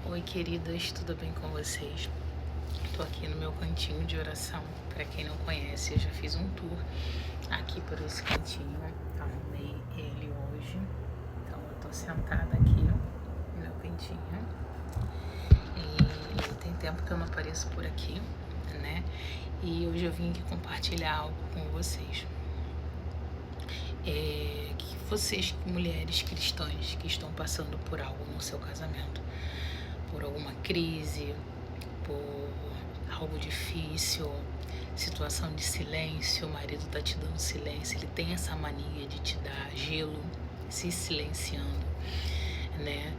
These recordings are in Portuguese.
Oi, queridas, tudo bem com vocês? Tô aqui no meu cantinho de oração. Para quem não conhece, eu já fiz um tour aqui por esse cantinho. Arrumei ele hoje. Então eu tô sentada aqui no meu cantinho. E tem tempo que eu não apareço por aqui, né? E hoje eu vim aqui compartilhar algo com vocês. Que vocês, mulheres cristãs, que estão passando por algo no seu casamento, por alguma crise, por algo difícil, situação de silêncio, o marido tá te dando silêncio, ele tem essa mania de te dar gelo, se silenciando, né?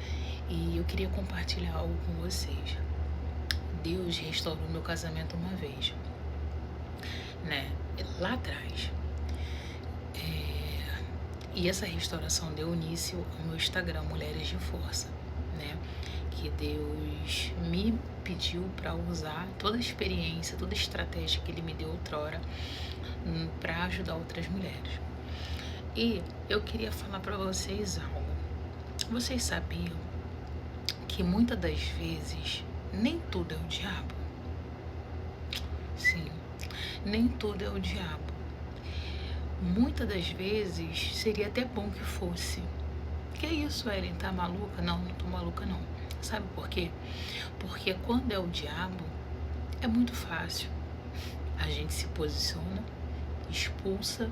E eu queria compartilhar algo com vocês. Deus restaurou meu casamento uma vez, né? Lá atrás. E essa restauração deu início ao meu Instagram, Mulheres de Força, né? Que Deus me pediu para usar toda a experiência, toda a estratégia que Ele me deu outrora para ajudar outras mulheres. E eu queria falar para vocês algo. Vocês sabiam que muitas das vezes nem tudo é o diabo? Sim, nem tudo é o diabo. Muitas das vezes seria até bom que fosse. Que isso, Ellen? Tá maluca? Não, não tô maluca não. Sabe por quê? Porque quando é o diabo, é muito fácil. A gente se posiciona, expulsa,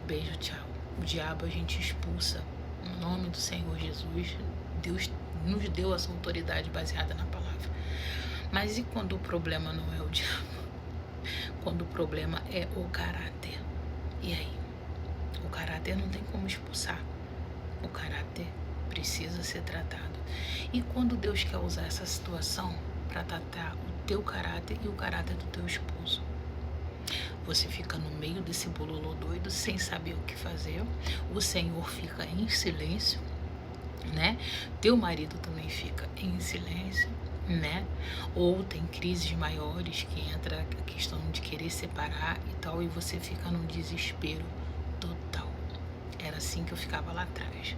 beijo, tchau. O diabo a gente expulsa. No nome do Senhor Jesus, Deus nos deu essa autoridade baseada na palavra. Mas e quando o problema não é o diabo? Quando o problema é o caráter? E aí? O caráter não tem como expulsar. O caráter precisa ser tratado. E quando Deus quer usar essa situação para tratar o teu caráter e o caráter do teu esposo, você fica no meio desse bololô doido sem saber o que fazer. O Senhor fica em silêncio, né? Teu marido também fica em silêncio, né? Ou tem crises maiores que entra a questão de querer separar e tal, e você fica num desespero total. Era assim que eu ficava lá atrás,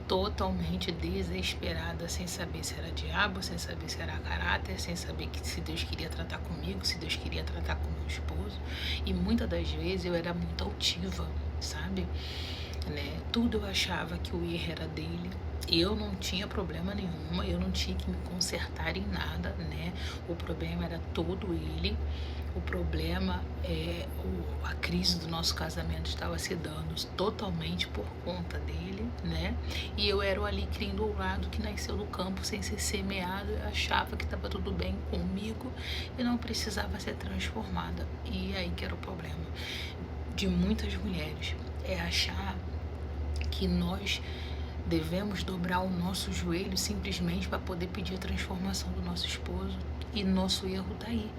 totalmente desesperada, sem saber se era diabo, sem saber se era caráter, sem saber se Deus queria tratar comigo, se Deus queria tratar com meu esposo. E muitas das vezes eu era muito altiva, sabe? Né? Tudo eu achava que o erro era dele. Eu não tinha problema nenhuma, eu não tinha que me consertar em nada, né? O problema era todo ele. O problema a crise do nosso casamento estava se dando totalmente por conta dele, né? E eu era o alecrim dourado que nasceu do campo sem ser semeado. Eu achava que estava tudo bem comigo e não precisava ser transformada. E aí que era o problema de muitas mulheres, é achar que nós devemos dobrar o nosso joelho simplesmente para poder pedir a transformação do nosso esposo. E nosso erro está aí.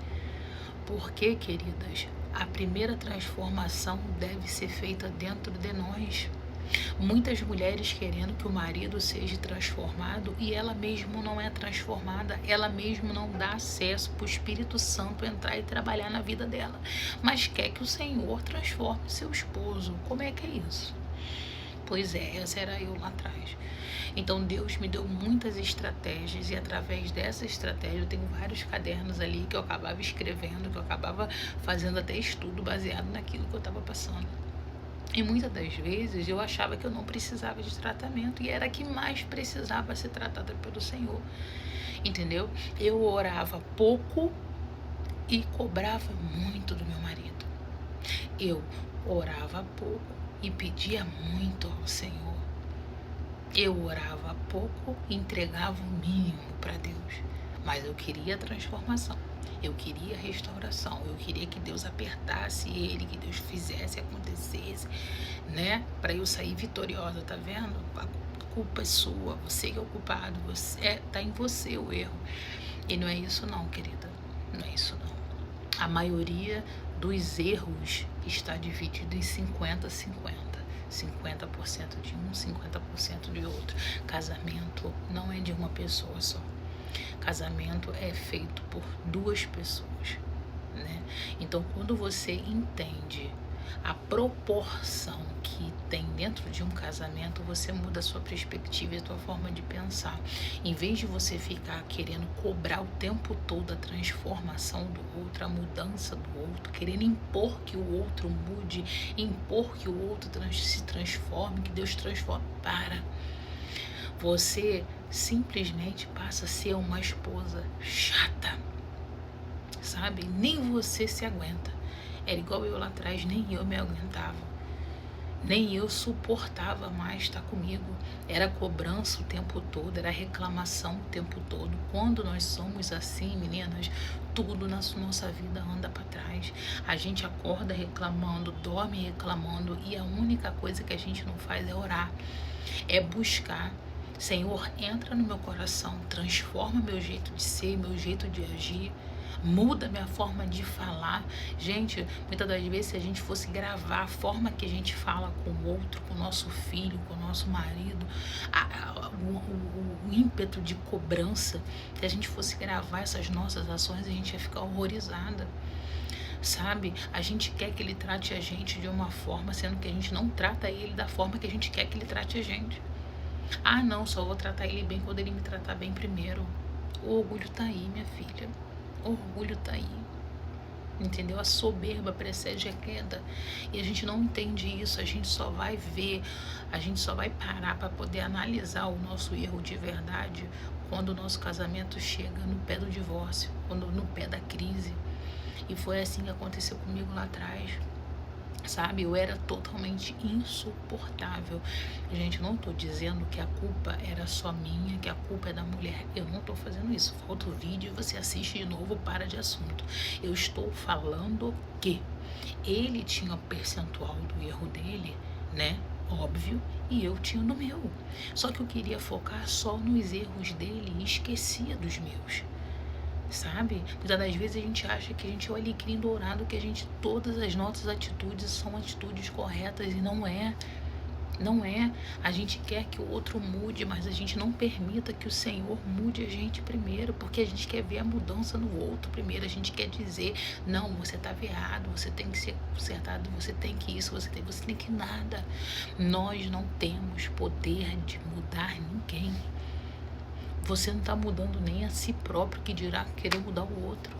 Porque, queridas, a primeira transformação deve ser feita dentro de nós. Muitas mulheres querendo que o marido seja transformado e ela mesmo não é transformada, ela mesmo não dá acesso para o Espírito Santo entrar e trabalhar na vida dela, mas quer que o Senhor transforme seu esposo. Como é que é isso? Pois é, essa era eu lá atrás. Então Deus me deu muitas estratégias e através dessa estratégia eu tenho vários cadernos ali que eu acabava escrevendo, que eu acabava fazendo até estudo baseado naquilo que eu estava passando. E muitas das vezes eu achava que eu não precisava de tratamento e era a que mais precisava ser tratada pelo Senhor, entendeu? Eu orava pouco e cobrava muito do meu marido. Eu orava pouco e pedia muito ao Senhor. Eu orava pouco e entregava o mínimo para Deus, mas eu queria a transformação. Eu queria restauração, eu queria que Deus apertasse ele, que Deus fizesse, acontecesse, né? Para eu sair vitoriosa, tá vendo? A culpa é sua, você que é o culpado, tá em você o erro. E não é isso não, querida, não é isso não. A maioria dos erros está dividido em 50-50. 50% de um, 50% de outro. Casamento não é de uma pessoa só. Casamento é feito por duas pessoas, né? Então, quando você entende a proporção que tem dentro de um casamento, você muda a sua perspectiva e a sua forma de pensar. Em vez de você ficar querendo cobrar o tempo todo a transformação do outro, a mudança do outro, querendo impor que o outro mude, impor que o outro se transforme, que Deus transforme. Para. Você simplesmente passa a ser uma esposa chata, sabe? Nem você se aguenta. Era igual eu lá atrás, nem eu me aguentava. Nem eu suportava mais estar comigo. Era cobrança o tempo todo, era reclamação o tempo todo. Quando nós somos assim, meninas, tudo na nossa vida anda para trás. A gente acorda reclamando, dorme reclamando, e a única coisa que a gente não faz é orar, é buscar. Senhor, entra no meu coração, transforma meu jeito de ser, meu jeito de agir, muda minha forma de falar. Gente, muitas das vezes, se a gente fosse gravar a forma que a gente fala com o outro, com o nosso filho, com o nosso marido, o ímpeto de cobrança, se a gente fosse gravar essas nossas ações, a gente ia ficar horrorizada. Sabe? A gente quer que ele trate a gente de uma forma, sendo que a gente não trata ele da forma que a gente quer que ele trate a gente. Ah, não, só vou tratar ele bem quando ele me tratar bem primeiro. O orgulho tá aí, minha filha. O orgulho tá aí. Entendeu? A soberba precede a queda. E a gente não entende isso. A gente só vai ver, a gente só vai parar para poder analisar o nosso erro de verdade quando o nosso casamento chega no pé do divórcio, quando no pé da crise. E foi assim que aconteceu comigo lá atrás. Sabe, eu era totalmente insuportável. Gente, não tô dizendo que a culpa era só minha, que a culpa é da mulher. Eu não tô fazendo isso. Falta o vídeo e você assiste de novo, para de assunto. Eu estou falando que ele tinha o percentual do erro dele, né? Óbvio, e eu tinha no meu. Só que eu queria focar só nos erros dele e esquecia dos meus. Sabe? Muitas das vezes a gente acha que a gente é o alecrim dourado, que todas as nossas atitudes são atitudes corretas, e não é. Não é. A gente quer que o outro mude, mas a gente não permita que o Senhor mude a gente primeiro, porque a gente quer ver a mudança no outro primeiro. A gente quer dizer, não, você tá errado, você tem que ser consertado, você tem que isso, você tem que nada. Nós não temos poder de mudar ninguém. Você não está mudando nem a si próprio, que dirá querer mudar o outro.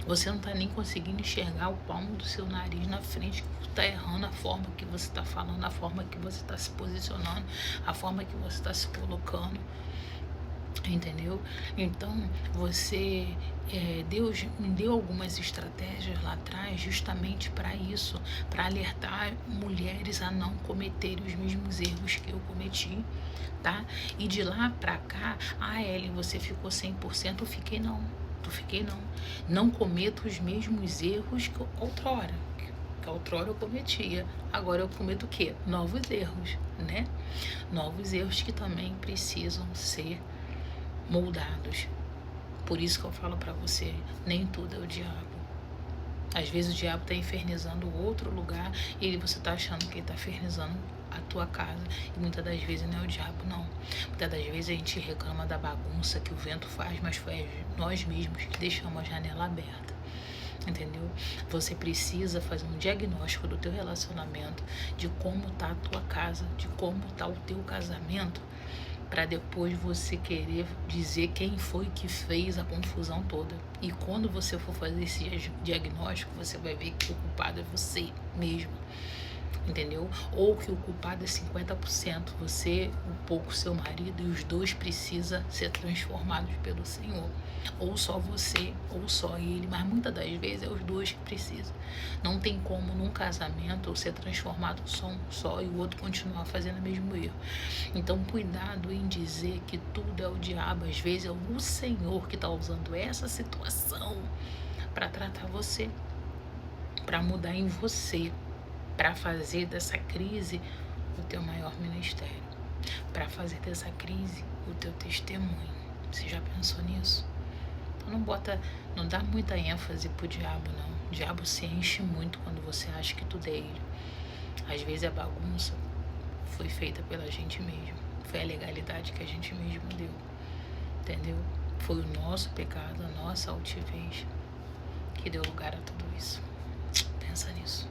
Você não está nem conseguindo enxergar o palmo do seu nariz na frente, que está errando a forma que você está falando, a forma que você está se posicionando, a forma que você está se colocando. Entendeu? Então, Deus me deu algumas estratégias lá atrás justamente para isso, para alertar mulheres a não cometerem os mesmos erros que eu cometi, tá? E de lá para cá, Ellen, você ficou 100%, eu fiquei não. Não cometo os mesmos erros que outrora. Que outrora eu cometia. Agora eu cometo o quê? Novos erros, né? Novos erros que também precisam ser moldados. Por isso que eu falo pra você, nem tudo é o diabo. Às vezes o diabo tá infernizando outro lugar e você tá achando que ele tá infernizando a tua casa, e muitas das vezes não é o diabo, não. Muitas das vezes a gente reclama da bagunça que o vento faz, mas foi nós mesmos que deixamos a janela aberta. Entendeu? Você precisa fazer um diagnóstico do teu relacionamento, de como tá a tua casa, de como tá o teu casamento, para depois você querer dizer quem foi que fez a confusão toda. E quando você for fazer esse diagnóstico, você vai ver que o culpado é você mesmo. Entendeu? Ou que o culpado é 50%, você, um pouco seu marido, e os dois precisam ser transformados pelo Senhor. Ou só você, ou só ele, mas muitas das vezes é os dois que precisam. Não tem como num casamento ou ser transformado só um só e o outro continuar fazendo o mesmo erro. Então cuidado em dizer que tudo é o diabo. Às vezes é o Senhor que está usando essa situação para tratar você, para mudar em você, para fazer dessa crise o teu maior ministério, para fazer dessa crise o teu testemunho. Você já pensou nisso? Então não dá muita ênfase pro diabo, não. O diabo se enche muito quando você acha que tudo é ele. Às vezes a bagunça foi feita pela gente mesmo, foi a legalidade que a gente mesmo deu, entendeu? Foi o nosso pecado, a nossa altivez que deu lugar a tudo isso. Pensa nisso.